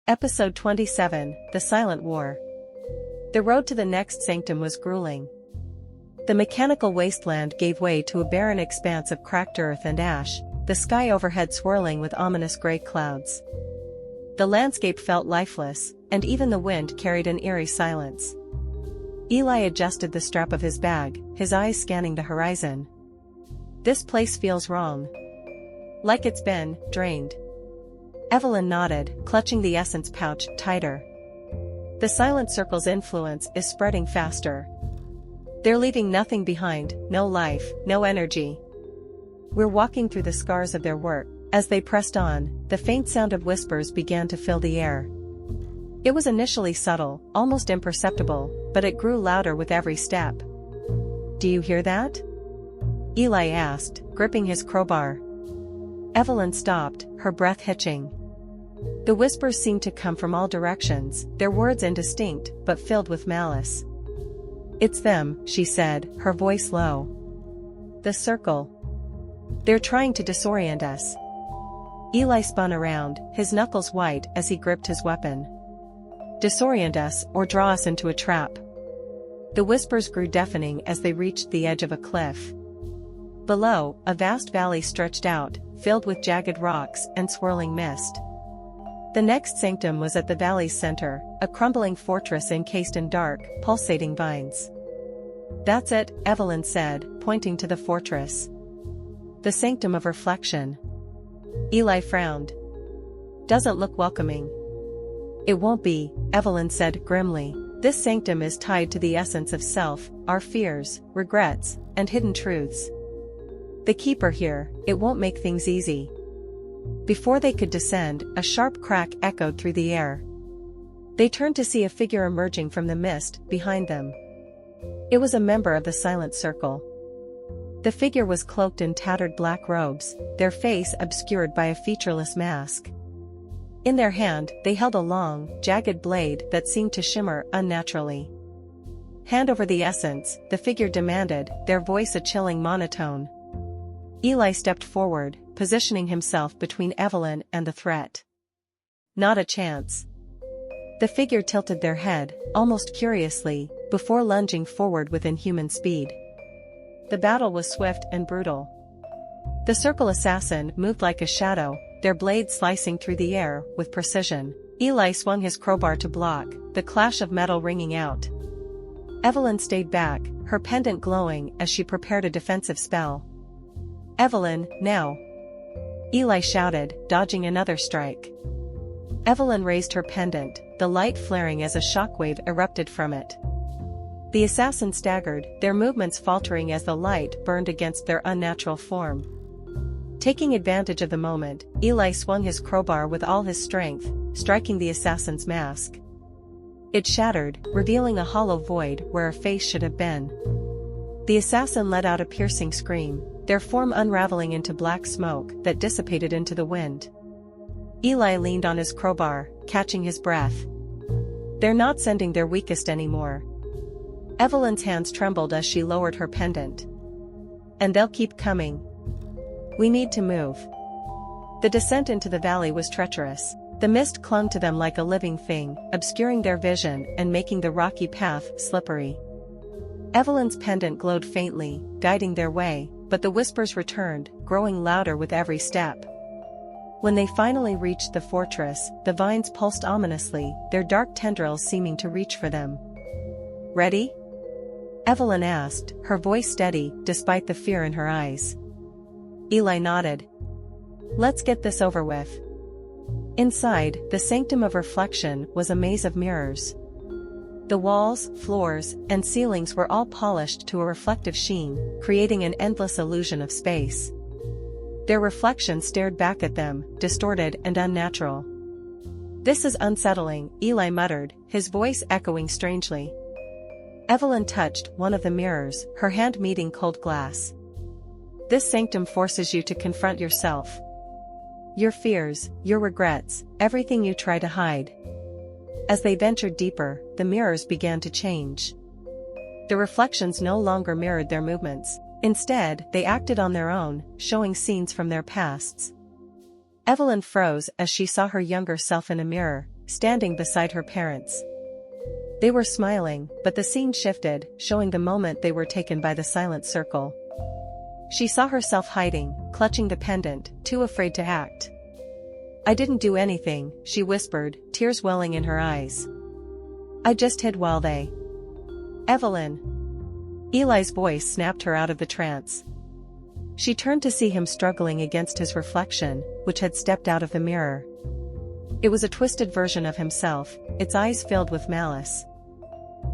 Episode 27, The Silent War. The road to the next sanctum was grueling. The mechanical wasteland gave way to a barren expanse of cracked earth and ash, the sky overhead swirling with ominous gray clouds. The landscape felt lifeless, and even the wind carried an eerie silence. Eli adjusted the strap of his bag, his eyes scanning the horizon. This place feels wrong. Like it's been drained. Evelyn nodded, clutching the essence pouch tighter. The silent circle's influence is spreading faster. They're leaving nothing behind, no life, no energy. We're walking through the scars of their work. As they pressed on, the faint sound of whispers began to fill the air. It was initially subtle, almost imperceptible, but it grew louder with every step. "Do you hear that?" Eli asked, gripping his crowbar. Evelyn stopped, her breath hitching. The whispers seemed to come from all directions, their words indistinct, but filled with malice. "It's them," she said, her voice low. "The circle. They're trying to disorient us." Eli spun around, his knuckles white as he gripped his weapon. "Disorient us or draw us into a trap." The whispers grew deafening as they reached the edge of a cliff. Below, a vast valley stretched out, filled with jagged rocks and swirling mist. The next sanctum was at the valley's center, a crumbling fortress encased in dark, pulsating vines. "That's it," Evelyn said, pointing to the fortress. "The sanctum of reflection." Eli frowned. "Doesn't look welcoming." "It won't be," Evelyn said grimly. "This sanctum is tied to the essence of self, our fears, regrets, and hidden truths. The keeper here, it won't make things easy." Before they could descend, a sharp crack echoed through the air. They turned to see a figure emerging from the mist behind them. It was a member of the Silent Circle. The figure was cloaked in tattered black robes, their face obscured by a featureless mask. In their hand, they held a long, jagged blade that seemed to shimmer unnaturally. "Hand over the essence," the figure demanded, their voice a chilling monotone. Eli stepped forward, positioning himself between Evelyn and the threat. "Not a chance." The figure tilted their head, almost curiously, before lunging forward with inhuman speed. The battle was swift and brutal. The circle assassin moved like a shadow, their blades slicing through the air with precision. Eli swung his crowbar to block, the clash of metal ringing out. Evelyn stayed back, her pendant glowing as she prepared a defensive spell. "Evelyn, now!" Eli shouted, dodging another strike. Evelyn raised her pendant, the light flaring as a shockwave erupted from it. The assassin staggered, their movements faltering as the light burned against their unnatural form. Taking advantage of the moment, Eli swung his crowbar with all his strength, striking the assassin's mask. It shattered, revealing a hollow void where a face should have been. The assassin let out a piercing scream, their form unraveling into black smoke that dissipated into the wind. Eli leaned on his crowbar, catching his breath. "They're not sending their weakest anymore." Evelyn's hands trembled as she lowered her pendant. "And they'll keep coming. We need to move." The descent into the valley was treacherous. The mist clung to them like a living thing, obscuring their vision and making the rocky path slippery. Evelyn's pendant glowed faintly, guiding their way, but the whispers returned, growing louder with every step. When they finally reached the fortress, the vines pulsed ominously, their dark tendrils seeming to reach for them. "Ready?" Evelyn asked, her voice steady, despite the fear in her eyes. Eli nodded. "Let's get this over with." Inside, the sanctum of reflection was a maze of mirrors. The walls, floors, and ceilings were all polished to a reflective sheen, creating an endless illusion of space. Their reflections stared back at them, distorted and unnatural. "This is unsettling," Eli muttered, his voice echoing strangely. Evelyn touched one of the mirrors, her hand meeting cold glass. "This sanctum forces you to confront yourself. Your fears, your regrets, everything you try to hide." As they ventured deeper, the mirrors began to change. The reflections no longer mirrored their movements. Instead, they acted on their own, showing scenes from their pasts. Evelyn froze as she saw her younger self in a mirror, standing beside her parents. They were smiling, but the scene shifted, showing the moment they were taken by the silent circle. She saw herself hiding, clutching the pendant, too afraid to act. "I didn't do anything," she whispered, tears welling in her eyes. "I just hid while they..." "Evelyn!" Eli's voice snapped her out of the trance. She turned to see him struggling against his reflection, which had stepped out of the mirror. It was a twisted version of himself, its eyes filled with malice.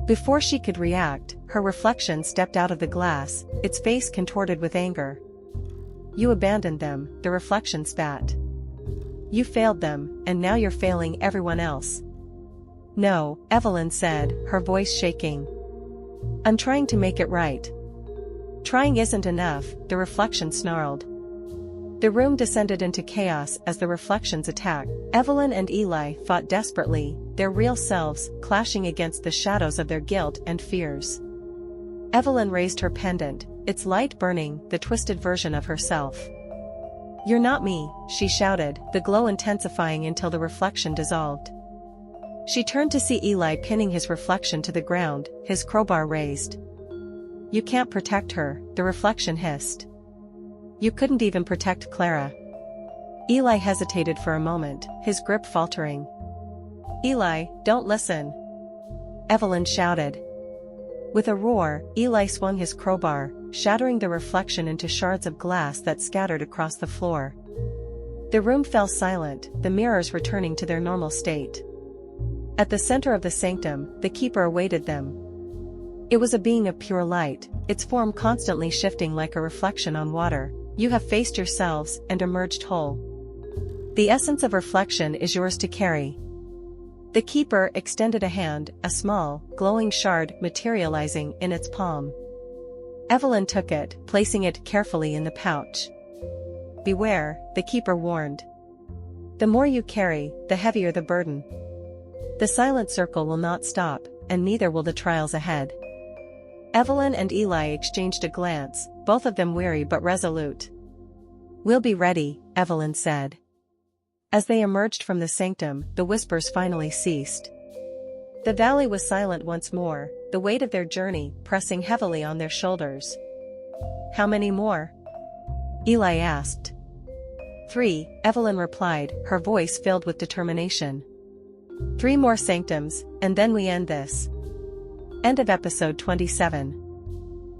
Before she could react, her reflection stepped out of the glass, its face contorted with anger. "You abandoned them," the reflection spat. "You failed them, and now you're failing everyone else." "No," Evelyn said, her voice shaking. "I'm trying to make it right." "Trying isn't enough," the reflection snarled. The room descended into chaos as the reflections attacked. Evelyn and Eli fought desperately, their real selves clashing against the shadows of their guilt and fears. Evelyn raised her pendant, its light burning the twisted version of herself. "You're not me," she shouted, the glow intensifying until the reflection dissolved. She turned to see Eli pinning his reflection to the ground, his crowbar raised. "You can't protect her," the reflection hissed. "You couldn't even protect Clara." Eli hesitated for a moment, his grip faltering. "Eli, don't listen!" Evelyn shouted. With a roar, Eli swung his crowbar, shattering the reflection into shards of glass that scattered across the floor. The room fell silent, the mirrors returning to their normal state. At the center of the sanctum, the keeper awaited them. It was a being of pure light, its form constantly shifting like a reflection on water. "You have faced yourselves and emerged whole. The essence of reflection is yours to carry." The keeper extended a hand, a small, glowing shard materializing in its palm. Evelyn took it, placing it carefully in the pouch. "Beware," the keeper warned. "The more you carry, the heavier the burden. The silent circle will not stop, and neither will the trials ahead." Evelyn and Eli exchanged a glance, both of them weary but resolute. "We'll be ready," Evelyn said. As they emerged from the sanctum, the whispers finally ceased. The valley was silent once more, the weight of their journey pressing heavily on their shoulders. "How many more?" Eli asked. "3, Evelyn replied, her voice filled with determination. "3 more sanctums, and then we end this." End of episode 27.